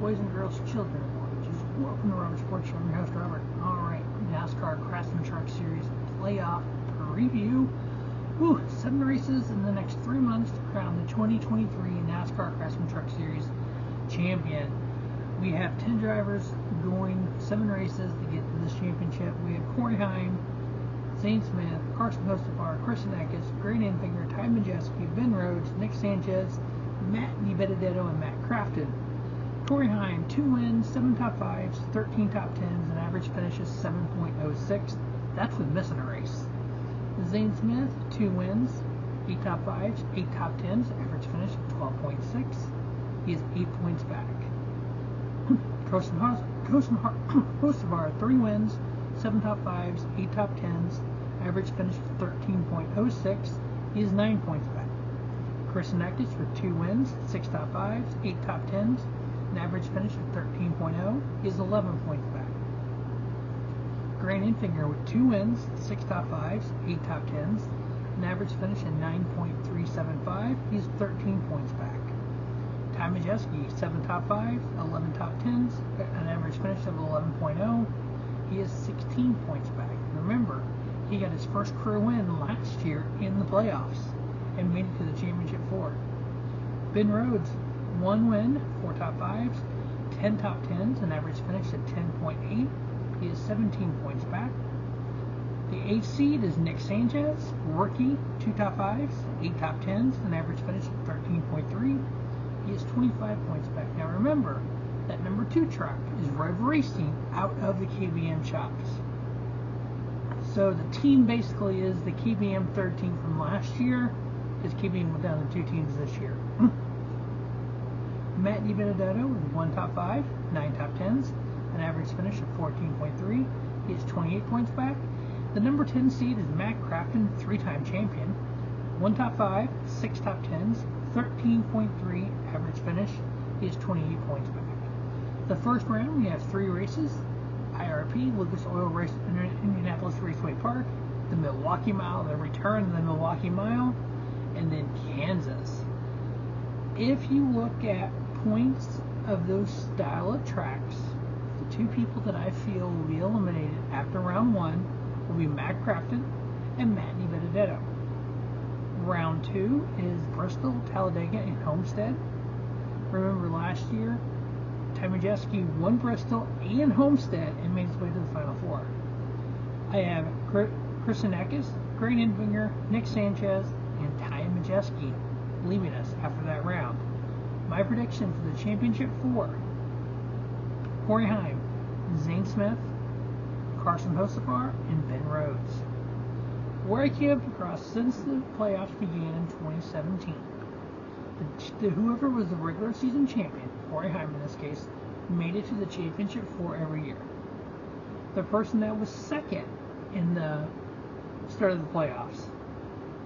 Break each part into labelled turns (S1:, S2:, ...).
S1: boys and girls, children and watchers. Welcome to Robert Sports Show. I'm your host, Robert. Alright, NASCAR Craftsman Truck Series playoff preview. 7 races in the next 3 months to crown the 2023 NASCAR Craftsman Truck Series champion. We have 10 drivers going 7 races to get to this championship. We have Corey Heim, Zane Smith, Carson Hocevar, Chris Anakis, Grant Enfinger, Ty Majeski, Ben Rhodes, Nick Sanchez, Matt DiBenedetto, and Matt Crafton. Corey Heim, 2 wins, 7 top 5s, 13 top 10s, and average finish is 7.06. That's with missing a race. Zane Smith, 2 wins, 8 top 5s, 8 top 10s, average finish of 12.6. He is 8 points back. Hocevar, 3 wins, 7 top 5s, 8 top 10s, average finish of 13.06. He is 9 points back. Chris Anakis with 2 wins, 6 top 5s, 8 top 10s, an average finish of 13.0. He is 11 points back. Grant Enfinger with 2 wins, 6 top 5s, 8 top 10s, an average finish of 9.375. He is 13 points back. Ty Majeski, 7 top 5s, 11 top 10s, an average finish of 11.0. He is 16 points back. Remember, he got his first career win last year in the playoffs and made it to the championship 4. Ben Rhodes, 1 win, 4 top 5s, 10 top 10s, an average finish of 10.8. He is 17 points back. The 8th seed is Nick Sanchez, rookie, 2 top 5s, 8 top 10s, an average finish of 13.3. He is 25 points back. Now remember, that number 2 truck is Rev Racing out of the KBM shops. So the team basically is the KBM 3rd team from last year. Is KBM down to 2 teams this year. Matt DiBenedetto with 1 top 5, 9 top 10s, an average finish of 14.3. He is 28 points back. The number 10 seed is Matt Crafton, 3-time champion. 1 top 5, 6 top 10s, 13.3 average finish. He is 28 points back. The first round, we have 3 races. IRP, Lucas Oil Race, Indianapolis Raceway Park, the Milwaukee Mile, the return of the Milwaukee Mile, and then Kansas. If you look at points of those style of tracks, the 2 people that I feel will be eliminated after round 1 will be Matt Crafton and Matt DiBenedetto. Round 2 is Bristol, Talladega, and Homestead. Remember last year, Ty Majeski won Bristol and Homestead and made his way to the Final 4. I have Chris Anakis, Grant Enfinger, Nick Sanchez, and Ty Majeski leaving us after that round. My prediction for the championship 4: Corey Heim, Zane Smith, Carson Hocevar, and Ben Rhodes. Where I came across since the playoffs began in 2017, whoever was the regular season champion, Corey Heim in this case, made it to the championship 4 every year. The person that was second in the start of the playoffs,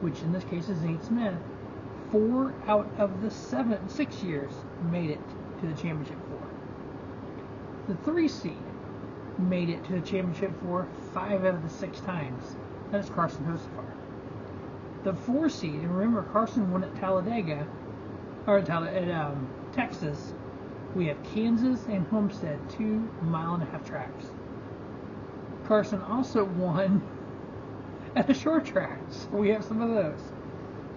S1: which in this case is Zane Smith, 4 out of the 6 years made it to the championship 4. The 3 seed made it to the championship 4 5 out of the 6 times. That is Carson Hocevar. The 4 seed, and remember Carson won at Talladega, or at Texas. We have Kansas and Homestead, 2 mile-and-a-half tracks. Carson also won at the short tracks, so we have some of those.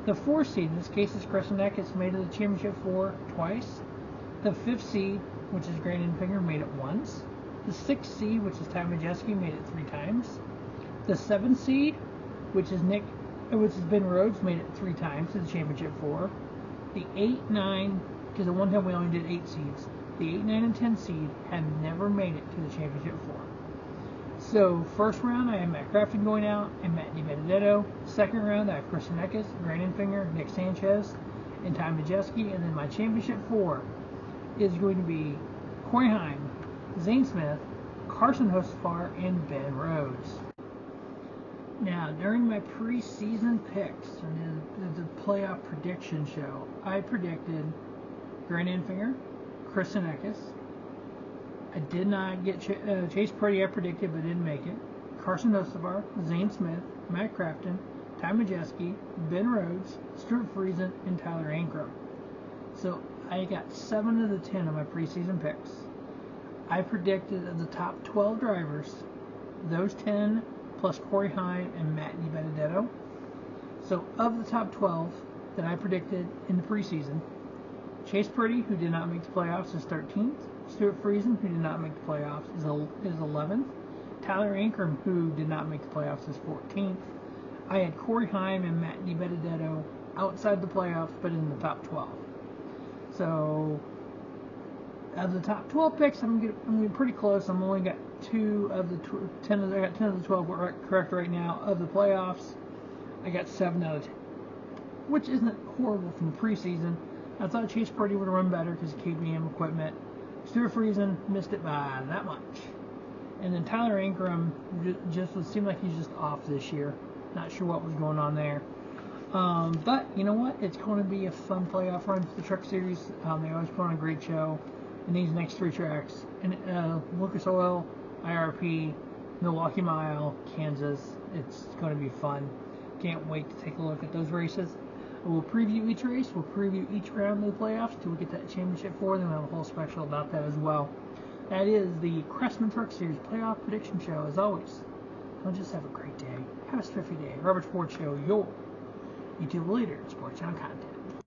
S1: The 4 seed, in this case is Chris Anakis, made it to the championship 4 twice. The 5th seed, which is Grant Enfinger, made it once. The 6th seed, which is Ty Majeski, made it 3 times. The 7th seed, which is Ben Rhodes, made it 3 times to the championship 4. The 8, 9, because at one time we only did 8 seeds. The 8, 9, and 10 seed have never made it to the championship 4. So, first round I have Matt Crafton going out and Matt DiBenedetto. Second round I have Chris Anakis, Grant Enfinger, Nick Sanchez, and Ty Majeski. And then my championship 4 is going to be Corey Heim, Zane Smith, Carson Hocevar, and Ben Rhodes. Now, during my preseason picks and the playoff prediction show, I predicted Grant Enfinger, Chris Anakis. I did not get Chase Purdy. I predicted, but didn't make it. Carson Hocevar, Zane Smith, Matt Crafton, Ty Majeski, Ben Rhodes, Stuart Friesen, and Tyler Ankrum. So I got 7 of the 10 of my preseason picks. I predicted of the top 12 drivers, those 10 plus Corey Heim and Matt DiBenedetto. So of the top 12 that I predicted in the preseason, Chase Purdy, who did not make the playoffs, is 13th. Stuart Friesen, who did not make the playoffs, is 11th. Tyler Ankrum, who did not make the playoffs, is 14th. I had Corey Heim and Matt DiBenedetto outside the playoffs, but in the top 12. So, of the top 12 picks, I'm getting pretty close. I'm only got 2 of the 10. I got 10 of the 12 correct right now. Of the playoffs, I got 7 out of 10, which isn't horrible from the preseason. I thought Chase Purdy would run better because of KBM equipment. Stuart Friesen missed it by that much. And then Tyler Ankrum just seemed like he's just off this year. Not sure what was going on there. But you know what? It's going to be a fun playoff run for the Truck Series. They always put on a great show. And these next 3 tracks, and Lucas Oil, IRP, Milwaukee Mile, Kansas. It's going to be fun. Can't wait to take a look at those races. We'll preview each race. We'll preview each round of the playoffs till we get that championship for them. We'll have a whole special about that as well. That is the Craftsman Truck Series Playoff Prediction Show. As always, don't just have a great day. Have a spiffy day. Robert Sports Show, your YouTube leader in sports channel content.